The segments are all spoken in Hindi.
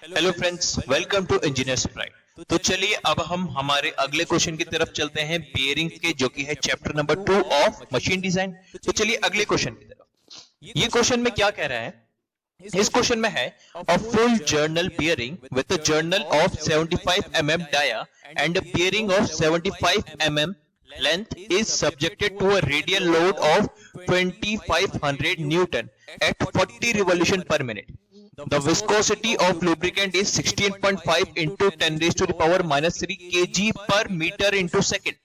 Hello friends, welcome to Engineers Pride. तो चलिए अब हम हमारे अगले क्वेश्चन की तरफ चलते हैं, बियरिंग के, जो कि है chapter number 2 of machine design. तो चलिए अगले क्वेश्चन की तरफ। ये क्वेश्चन में क्या कह रहा है? इस क्वेश्चन में है a full journal bearing with a journal of 75 mm dia and a bearing of 75 mm length is subjected to a radial load of 2500 Newton at 40 revolution per minute. The viscosity of lubricant is 16.5 into 10 raised to the power minus 3 kg per meter into second.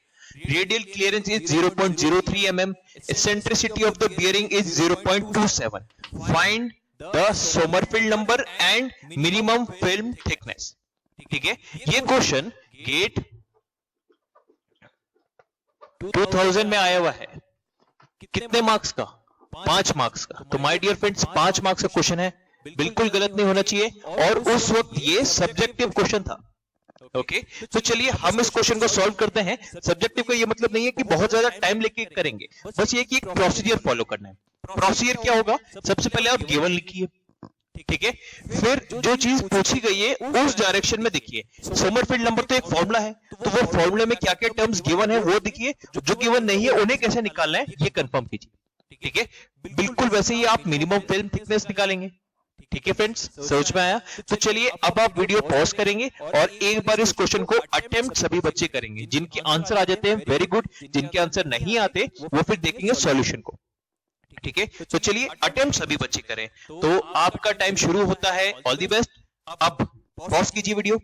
Radial clearance is 0.03 mm. Eccentricity of the bearing is 0.27. Find the Sommerfeld number and minimum film thickness. ठीक है, ये क्वेश्चन गेट 2000 में आया हुआ है। कितने मार्क्स का? 5 मार्क्स का। तो माय डियर फ्रेंड्स, 5 मार्क्स का क्वेश्चन है, बिल्कुल गलत नहीं होना चाहिए। और उस वक्त ये सब्जेक्टिव क्वेश्चन था। ओके, तो चलिए हम इस क्वेश्चन को सॉल्व करते हैं। सब्जेक्टिव का ये मतलब नहीं है कि बहुत ज्यादा टाइम लेके करेंगे, बस ये कि एक प्रोसीजर फॉलो करना है। प्रोसीजर क्या होगा? सबसे पहले आप गिवन लिखिए, ठीक है, फिर जो चीज पूछी गई है उस डायरेक्शन में देखिए। सोमरफेल्ड नंबर तो एक फॉर्मूला है, तो वो फॉर्मूले में क्या क्या टर्म्स गिवन है वो देखिए, जो गिवन नहीं है उन्हें कैसे निकालना है ये कंफर्म कीजिए। ठीक है, बिल्कुल वैसे ही आप मिनिमम फिल्म थिकनेस निकालेंगे। ठीक है फ्रेंड्स, समझ में आया? तो चलिए अब आप वीडियो पॉज करेंगे और एक बार इस क्वेश्चन को अटेम्प्ट सभी बच्चे करेंगे। जिनके आंसर आ जाते हैं वेरी गुड, जिनके आंसर नहीं आते वो फिर देखेंगे सॉल्यूशन को। ठीक है, तो चलिए अटेम्प्ट सभी बच्चे करें। तो आपका टाइम शुरू होता है। All the best. अब पॉज कीजिए video.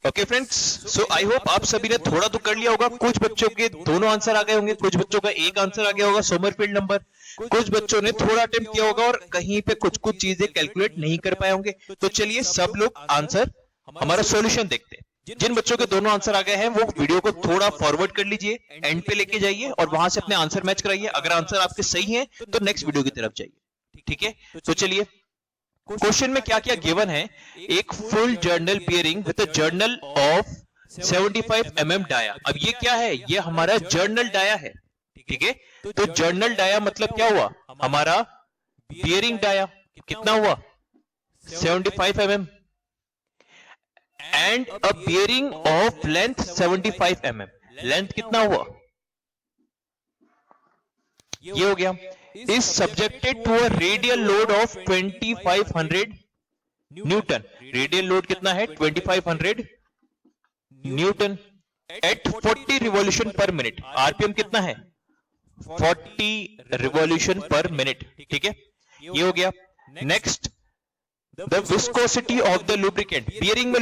Okay friends, so I hope आप सभी ने थोड़ा तो कर लिया होगा। कुछ बच्चों के दोनों आंसर आ गए होंगे, कुछ बच्चों का एक आंसर आ गया होगा सोमरफेल्ड नंबर, कुछ बच्चों ने थोड़ा अटेम्प्ट किया होगा और कहीं पे कुछ चीजें कैलकुलेट नहीं कर पाए होंगे। तो चलिए सब लोग आंसर, हमारा सॉल्यूशन देखते हैं। जिन बच्चों के दोनों आंसर आ गए हैं वो वीडियो को थोड़ा फॉरवर्ड कर लीजिए, एंड पे लेके जाइए और वहां से अपने आंसर मैच कराइए। अगर आंसर आपके सही हैं तो नेक्स्ट वीडियो की तरफ जाइए। ठीक है, तो चलिए क्वेश्चन में क्या क्या गिवन है। एक full journal bearing with a journal of 75 mm dia. अब ये क्या है? ये हमारा जर्नल डाया है। ठीक है, तो जर्नल डाया मतलब क्या हुआ? हमारा बियरिंग डाया कितना हुआ? 75 mm and a bearing of length 75 mm। Length कितना हुआ? ये हो गया। Is subjected to a radial load of 2500 newton. Radial load कितना है? 2500 newton at 40 revolution per minute. RPM कितना है? 40 रिवॉल्यूशन पर मिनट। ठीक है, ये हो गया। Next, the viscosity of the lubricant. Bearing में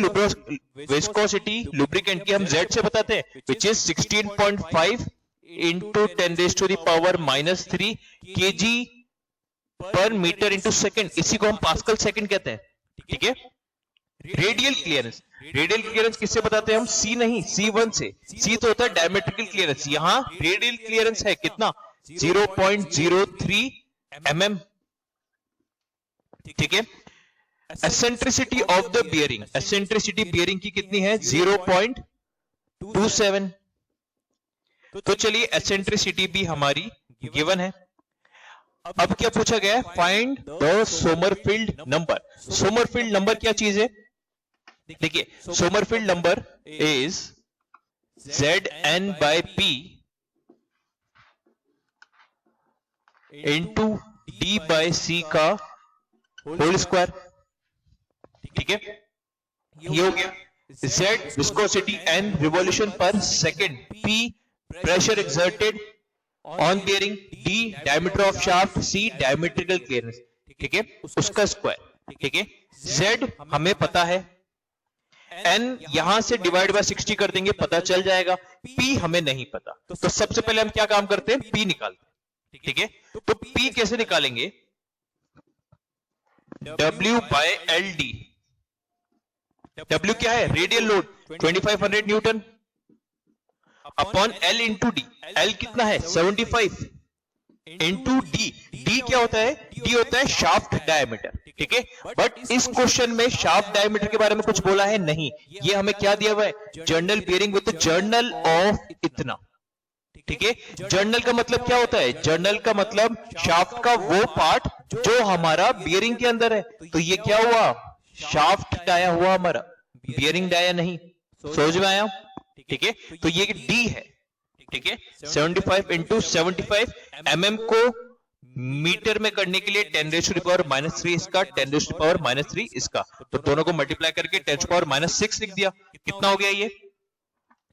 विस्कोसिटी लुब्रिकेंट की हम Z से बताते हैं, which is 16.5 into 10 raise to the power minus 3 kg per metre into second. इसी को हम पास्कल सेकेंड कहते हैं। ठीक है, रेडियल क्लियरेंस। रेडियल क्लियरेंस किससे बताते हैं हम? C नहीं, C1 से। C तो होता है डायमेट्रिकल क्लियरेंस, यहां रेडियल क्लियरेंस है कितना? 0.03 mm। ठीक है, eccentricity of the bearing. Eccentricity bearing की कितनी है? 0.27। तो चलिए एसेंट्रिसिटी भी हमारी गिवन है। अब क्या पूछा गया है? Find the Sommerfeld number. Sommerfeld number क्या चीज है? देखिए, Sommerfeld number is Zn/P into D/C का होल स्क्वायर। ठीक है, ये हो गया। Z विस्कोसिटी, N रिवॉल्यूशन पर second, P pressure exerted on bearing, D diameter of shaft, C diametrical clearance. ठीक है, उसका स्क्वायर। ठीक है, Z हमें पता है, N यहां से डिवाइड बाय 60 कर देंगे, पता चल जाएगा। P हमें नहीं पता, तो सबसे पहले हम क्या काम करते हैं? P निकालते हैं। ठीक है, तो P कैसे निकालेंगे? W/LD। W क्या है? Radial load 2500 Newton upon L into D. L कितना है? 75 इंटू डी। डी क्या होता है? डी होता है शाफ्ट डायमीटर। ठीक है, बट इस क्वेश्चन में शाफ्ट डायमीटर के बारे में कुछ बोला है नहीं। ये हमें क्या दिया हुआ है? Journal bearing with journal of इतना। ठीक है, जर्नल का मतलब क्या होता है? जर्नल का मतलब शाफ्ट का वो पार्ट जो हमारा बियरिंग के अंदर है। तो ये क्या हुआ, शाफ्ट डाया हुआ हमारा, बियरिंग डाया नहीं। समझ में आया? ठीक है, तो ये डी है। ठीक है, 75 इंटू 75 mm को मीटर में करने के लिए 10⁻³ इसका, 10⁻³ इसका, तो दोनों को मल्टीप्लाई करके 10⁻⁶ लिख दिया। कितना हो गया ये?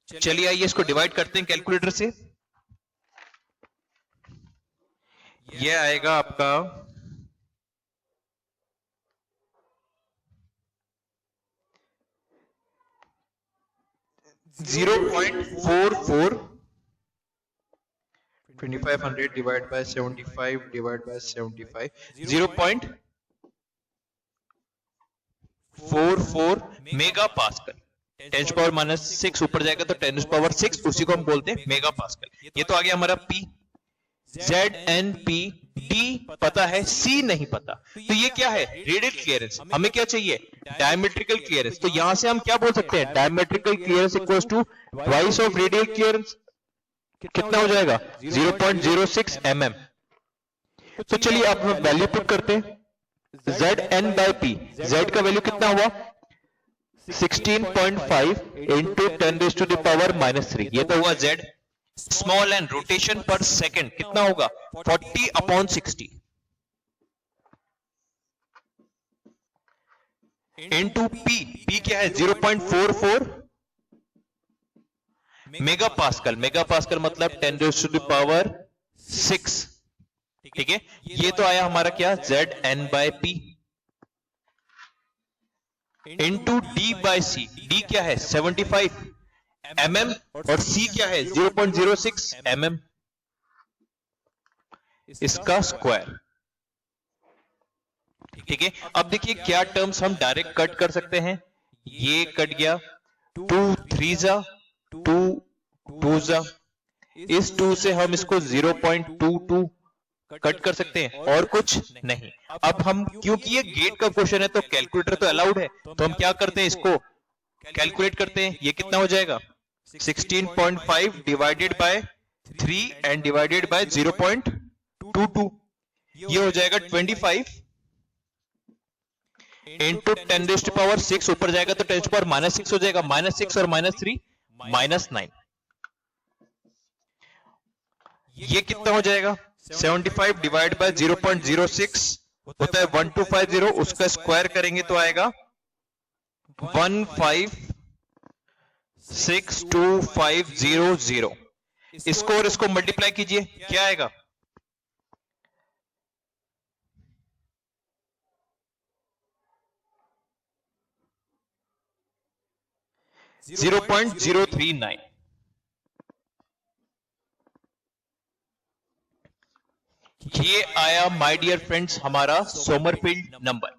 चलिए आइए इसको डिवाइड करते हैं कैलकुलेटर से। ये आएगा आपका 0.44, 2500 divided by 75 divided by 75, 0.44 mega pascal. 10⁻⁶ ऊपर जाएगा तो 10⁻⁶, उसी को हम बोलते हैं मेगा पास्कल। ये तो आ गया हमारा P, ZNP, D पता है, C नहीं पता। तो ये क्या है? Radial clearance. हमें क्या चाहिए? Diametrical clearance. तो यहां से हम क्या बोल सकते हैं? Diametrical clearance equals to twice of radial clearance. कितना हो जाएगा? 0.06 mm। तो चलिए आप वैल्यू पुट करते हैं। ZN/P, Z का वैल्यू कितना हुआ? 16.5 इंटू 10⁻⁻3। ये तो हुआ Z। स्मॉल एन रोटेशन पर सेकंड कितना होगा? 40/60 इंटू P क्या है? 0.44 मेगा पास्कल। मेगा पास्कल मतलब 10⁻⁶। ठीक है, ये तो आया हमारा क्या? ZN/P into D/C। D क्या है? 75 mm और C क्या है? 0.06 mm, इसका स्क्वायर। ठीक है, अब देखिए क्या टर्म्स हम डायरेक्ट कट कर सकते हैं। ये कट गया, 2 3 जा, 2 2 जा, इस 2 से हम इसको 0.22 कट कर सकते हैं और कुछ नहीं। अब हम, क्योंकि ये गेट का क्वेश्चन है तो कैलकुलेटर तो अलाउड है, तो हम क्या करते हैं? इसको कैलकुलेट करते हैं। ये कितना हो जाएगा? 16.5 divided by 3 and divided by 0.22, ये हो जाएगा 25 इंटू 10⁻⁶। ऊपर जाएगा तो 10⁻⁻6 हो जाएगा। -6 और -3 -9। ये कितना हो जाएगा? 75 डिवाइड बाय 0.06 होता है 1250, उसका स्क्वायर करेंगे तो आएगा 156500। इसको और इसको मल्टीप्लाई कीजिए, क्या आएगा? 0.039। ये आया माय डियर फ्रेंड्स हमारा सोमरफील्ड नंबर।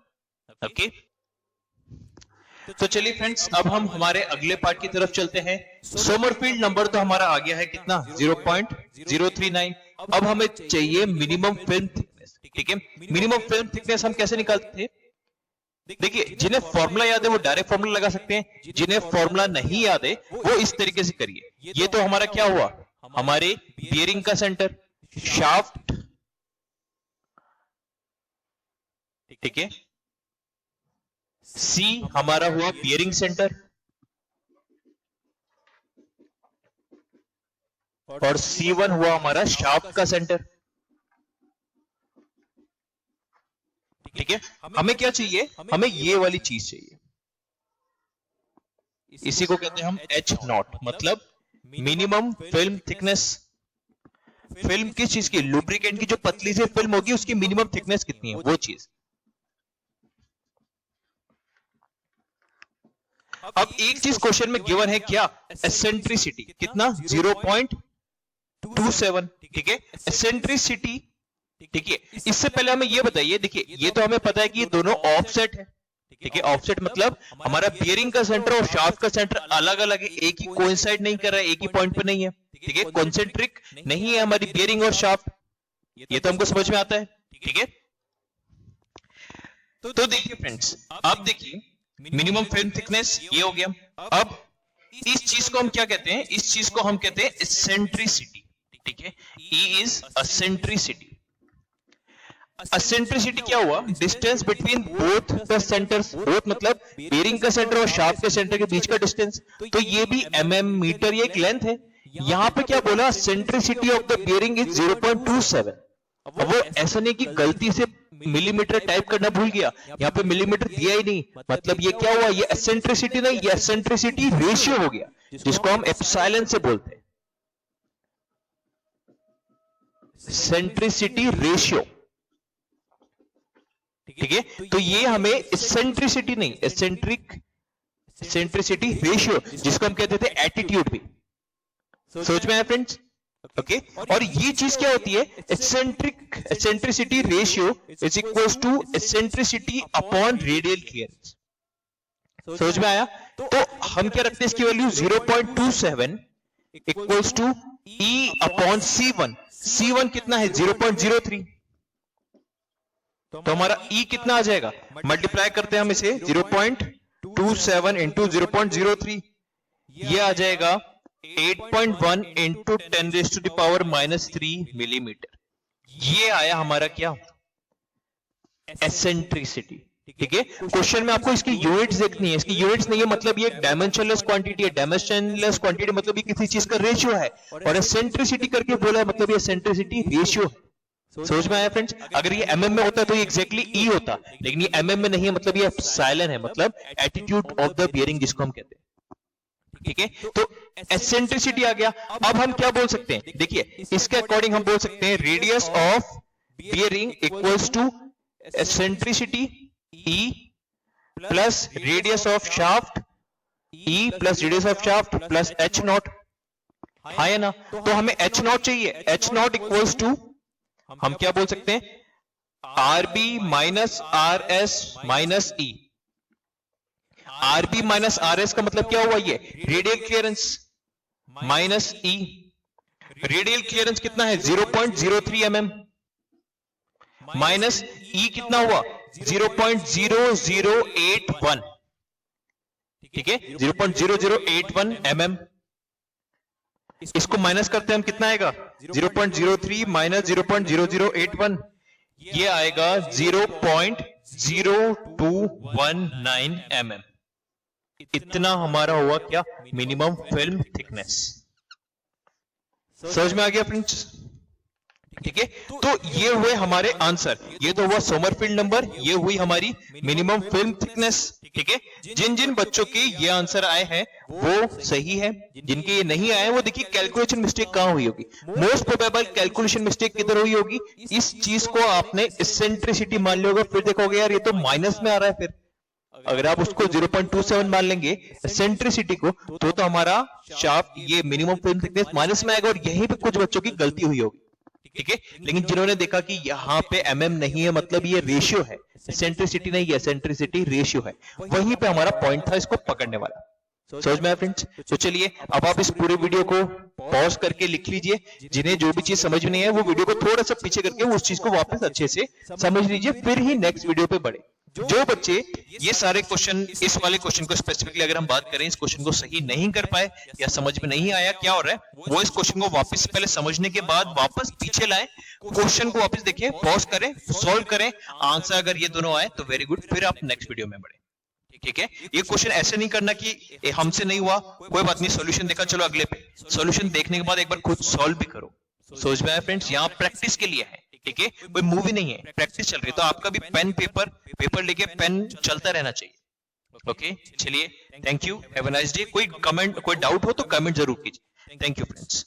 ओके, तो चलिए फ्रेंड्स अब हम हमारे अगले पार्ट की तरफ चलते हैं। सोमरफील्ड नंबर तो हमारा आ गया है कितना? 0.039। अब हमें चाहिए मिनिमम फिल्म थिकनेस। ठीक है, मिनिमम फिल्म थिकनेस हम कैसे निकालते थे? देखिए, जिन्हें फॉर्मूला याद है वो डायरेक्ट फॉर्मूला लगा सकते हैं, जिन्हें फॉर्मूला नहीं याद है वो इस तरीके से करिए। ये तो हमारा क्या हुआ? हमारे बियरिंग का सेंटर, शाफ्ट। ठीक है, सी हमारा हुआ बियरिंग सेंटर और C1 हुआ हमारा शाफ्ट का सेंटर। ठीक है, हमें क्या चाहिए? हमें ये वाली चीज चाहिए, इसी को कहते हैं हम H0, मतलब मिनिमम फिल्म थिकनेस। फिल्म किस चीज की? लुब्रिकेंट की जो पतली सी फिल्म होगी उसकी मिनिमम थिकनेस कितनी है, वो चीज। अब एक चीज क्वेश्चन में गिवन है, क्या? एसेंट्रिसिटी कितना? 0.27। ठीक है, एसेंट्रिसिटी। ठीक है, इससे पहले हमें ये बताइए, देखिए ये तो हमें पता है कि ये दोनों ऑफसेट है। ठीक है, ऑफसेट मतलब हमारा बियरिंग का सेंटर और शाफ्ट का सेंटर अलग अलग है, एक ही कोइंसाइड नहीं कर रहा है, एक ही पॉइंट पे नहीं है। ठीक है, कॉन्सेंट्रिक नहीं है हमारी बियरिंग और शाफ्ट, ये तो हमको समझ में आता है। ठीक है, तो देखिए फ्रेंड्स, आप देखिए मिनिमम फिल्म थिकनेस ये हो गया। अब इस चीज को हम क्या कहते हैं? इस चीज को हम कहते हैं एसेंट्रिसिटी। ठीक है, E इज एसेंट्रिसिटी। एसेंट्रिसिटी क्या हुआ? Distance between both the centres, both मतलब बेरिंग का सेंटर और शाफ्ट के सेंटर के बीच का डिस्टेंस, तो ये भी mm मीटर, ये एक लेंथ है। यहां पे क्या बोला? Centricity of the bearing is 0.27। अब वो ऐसा नहीं कि गलती से मिलीमीटर टाइप करना भूल गया, यहाँ पे मिलीमीटर दिया ही नहीं, मतलब ये क्या हुआ? ये एसेंट्रिसिटी नहीं, ये एसेंट्रिसिटी रेशियो हो गया, जिसको हम एप्सिलॉन से बोलते हैं, सेंट्रिसिटी रेशियो। ठीक है, तो ये हमें एसेंट्रिसिटी नहीं, सेंट्रिसिटी रेशियो, जिसको हम कहते थे एटीट्यूड भी। सोच में आया फ्रेंड्स? ओके, और ये चीज क्या होती है? Eccentricity ratio is equals to eccentricity upon radial clearance. समझ में आया? तो हम क्या रखते हैं इसकी value? 0.27 equals to E upon C1। C1 कितना है? 0.03। तो हमारा E कितना आ जाएगा? मल्टीप्लाई करते हैं हम इसे, 0.27 इंटू 0.03, ये आ जाएगा 8.1 इंटू 10⁻³ मिलीमीटर। ये आया हमारा क्या? एसेंट्रिसिटी। ठीक है, क्वेश्चन में आपको इसकी यूनिट्स देखनी है, इसकी यूनिट्स नहीं है मतलब ये डायमेंशनलेस क्वांटिटी है, डायमेंशनलेस क्वांटिटी मतलब ये किसी चीज का रेशियो है, और एसेंट्रिसिटी करके बोला है मतलब ये एसेंट्रिसिटी रेशियो है। समझ में आया फ्रेंड्स? अगर ये mm में होता तो ये एग्जैक्टली E होता, लेकिन ये mm में नहीं है, मतलब ये एप्सिलॉन है, मतलब एटीट्यूड ऑफ द बियरिंग जिसको हम कहते हैं। ठीक है, तो एसेंट्रिसिटी आ गया। अब हम क्या बोल सकते हैं? देखिए, इसके अकॉर्डिंग हम बोल सकते हैं radius of bearing equals to eccentricity E plus radius of shaft E plus radius of shaft plus H0। हाँ है ना? तो हमें H0 चाहिए, H0 इक्वल्स टू हम क्या बोल सकते हैं? RB minus RS minus E। RB minus RS का मतलब क्या हुआ? ये radial clearance minus E। Radial clearance कितना है? 0.03 mm माइनस E कितना हुआ? 0.0081। ठीक है, 0.0081 mm। इसको माइनस करते हैं हम, कितना आएगा? 0.03 माइनस 0.0081, ये आएगा 0.0219 mm। इतना हमारा हुआ क्या? Minimum film thickness. समझ में आ गया फ्रेंड्स? ठीक है, तो ये हुए हमारे आंसर, ये तो हुआ सोमरफील्ड नंबर, ये हुई हमारी मिनिमम फिल्म थिकनेस। ठीक है, जिन जिन बच्चों के ये आंसर आए हैं वो सही है, जिनके ये नहीं आए वो देखिए कैलकुलेशन मिस्टेक कहां हुई होगी। मोस्ट प्रोबेबल कैलकुलेशन मिस्टेक किधर हुई होगी? इस चीज को आपने एसेंट्रिसिटी मान लिया होगा, फिर देखोगे यार ये तो माइनस में आ रहा है, फिर अगर आप उसको 0.27 मान लेंगे एसेंट्रिसिटी को, तो हमारा शाफ्ट ये मिनिमम फिल्म थिकनेस माइनस में आएगा, और यहीं पे कुछ बच्चों की गलती हुई होगी। ठीक है, लेकिन जिन्होंने देखा कि यहाँ पे mm नहीं है मतलब ये रेशियो है, एसेंट्रिसिटी नहीं है, एसेंट्रिसिटी रेशियो है, वहीं पे हमारा पॉइंट था इसको पकड़ने वाला। समझ में आया फ्रेंड्स? तो चलिए अब आप इस पूरे वीडियो को पॉज करके लिख लीजिए, जिन्हें जो भी चीज समझ में नहीं है वो वीडियो को थोड़ा सा पीछे करके उस चीज को वापस अच्छे से समझ लीजिए, फिर ही नेक्स्ट वीडियो पे बढ़े। जो बच्चे ये सारे क्वेश्चन, इस वाले क्वेश्चन को स्पेसिफिकली अगर हम बात करें, इस क्वेश्चन को सही नहीं कर पाए या समझ में नहीं आया क्या हो रहा है, वो इस क्वेश्चन को वापस पहले समझने के बाद वापस पीछे लाएं, क्वेश्चन को वापस देखें, पॉज करें, सॉल्व करें, आंसर अगर ये दोनों आए तो वेरी गुड, फिर आप नेक्स्ट वीडियो में बढ़े। ठीक है, ये क्वेश्चन ऐसे नहीं करना कि हमसे नहीं हुआ, कोई बात नहीं, सॉल्यूशन देखा, चलो अगले पे। सॉल्यूशन देखने के बाद एक बार खुद सॉल्व भी करो। समझ में आया फ्रेंड्स? यहाँ प्रैक्टिस के लिए है, ठीक है, कोई मूवी नहीं है, प्रैक्टिस चल रही है, तो आपका भी पेन पेपर लेके पेन चलता रहना चाहिए। ओके, चलिए, thank you, have a nice day. कोई कमेंट, कोई डाउट हो तो कमेंट जरूर कीजिए। Thank you friends.